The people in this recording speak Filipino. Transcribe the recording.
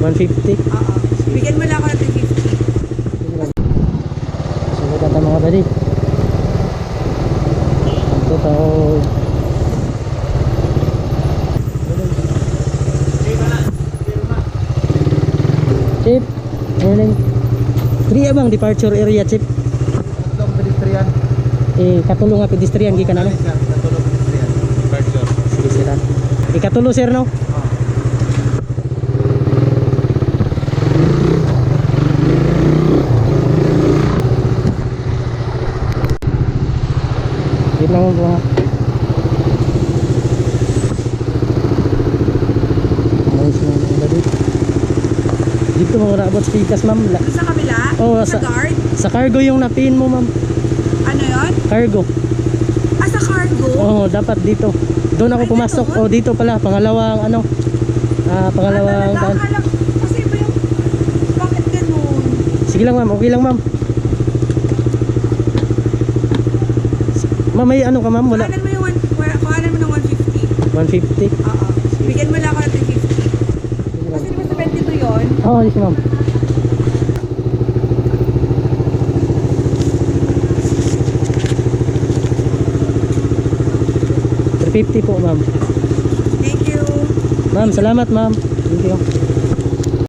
150. Oo. Bigyan mo lang ako ng 350. Sunod ata mga buddy. Ito tao. Chip, morning. 3 abang departure area, Chip. Tatlong pedestrian. Katulong nga pedestrian gikan ano? Tatlong pedestrian. Departure. Sige sir. Ikatulo sir no? Oh. Wait lang mo ha. Nice na mga buddy. Dito mga rabot speakers ma'am. Sa kabila? Oh, sa guard? Sa cargo yung napin mo ma'am. Ano yun? Cargo. Ah, sa cargo? Oo, dapat dito. Doon ako Ay, pumasok. dito? Oh, dito pala pangalawang ano. Pangalawang talaga? Akala, kasi ba yung, bakit ganun? Sige lang ma'am, okay lang ma'am. Ma'am, may ano ka ma'am? Wala. Kuhanan mo ng 150. 150. Oo. Bigyan mo lang ako ng 350. Kasi di ba sa 22 yun? Oo, yes ma'am. $350 po ma'am. Thank you. Ma'am, salamat ma'am. Thank you.